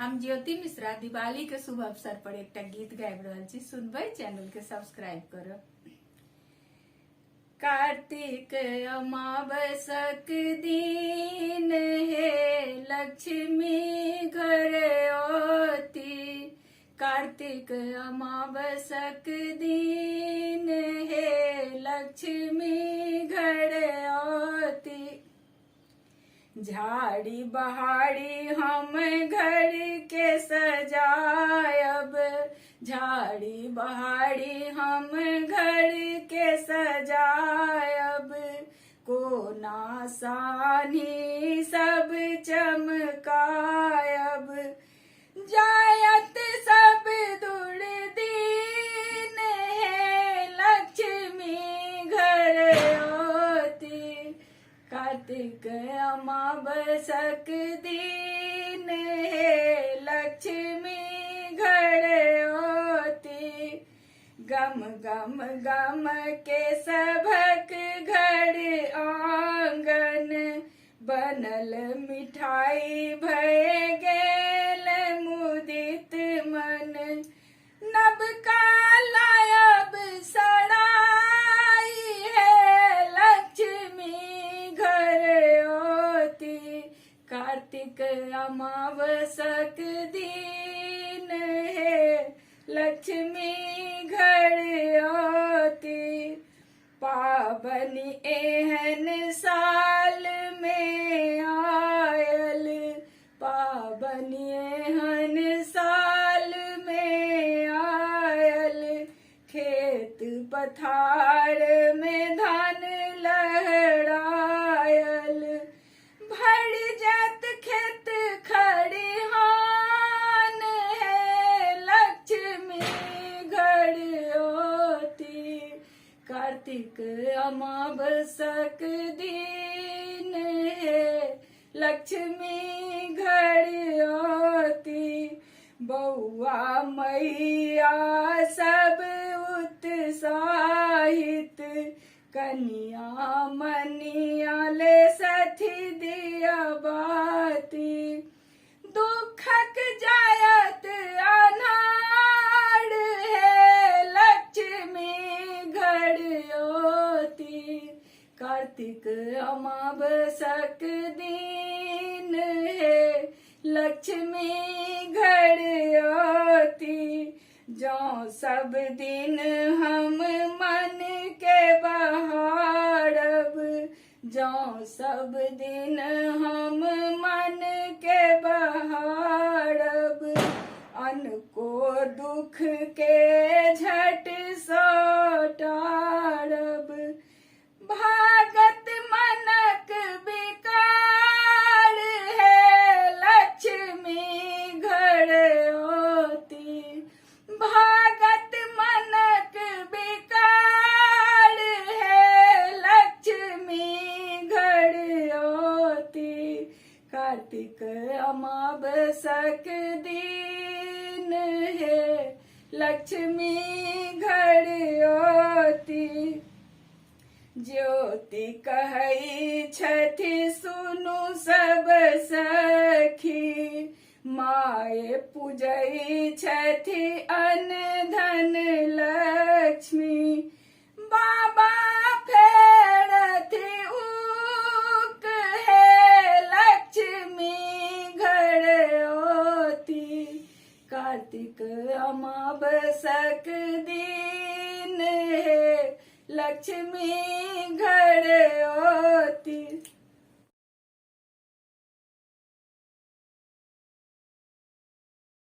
हम ज्योति मिश्रा दिवाली के शुभ अवसर पर एक गीत गाबि रहल छी, सुनबै। चैनल के सब्सक्राइब करो। कार्तिक अमावसक दिन हे लक्ष्मी घर ओती। कार्तिक अमावसक दिन हे लक्ष्मी घर ओती। झाड़ी बहाड़ी हम घर के सजायब, झाड़ी बहाड़ी हम घर के सजायब। कोना सानी सब चमकायब, जायत सब दुर्दीन है लक्ष्मी घर ओती। कार्तिक अमावसक दिन है लक्ष्मी घर ओती। गम गम गम के सभक घर आंगन, बनल मिठाई भय गेल मुदित मन। नबका लायब सराई है लक्ष्मी घर ओती। कार्तिक अमावसक दिन है लक्ष्मी घर ओती। पाबनी एहन साल में आयल, पाबनी एहन साल में आयल। खेत पथार में धान लहरायल, भर जात खेत खरिहान है लक्ष्मी घर ओती। कार्तिक अमावसक दिन है लक्ष्मी घर ओती। बौआ मैया सब उत्साहित, कनिया मनिया ले सथी दिया बाती। दुखक जायत अनार है लक्ष्मी घर ओती। कार्तिक अमावसक दिन है लक्ष्मी घर ओती। जो सब दिन हम मन के बहारब, जो सब दिन हम मन के बहारब। अन्न को दुख के झट सटारब, भागत मनक विकार है लक्ष्मी घर ओती। भागत मनक विकार है लक्ष्मी घर ओती। कार्तिक अमावसक दिन है लक्ष्मी घर ओती। ज्योति कहई छथि सुनु सब सखी, माए पूजई छथि अन्न धन लक्ष्मी। बाबा फेरथि ऊक है लक्ष्मी घर ओती। कार्तिक अमावसक दिन है लक्ष्मी घर ओती।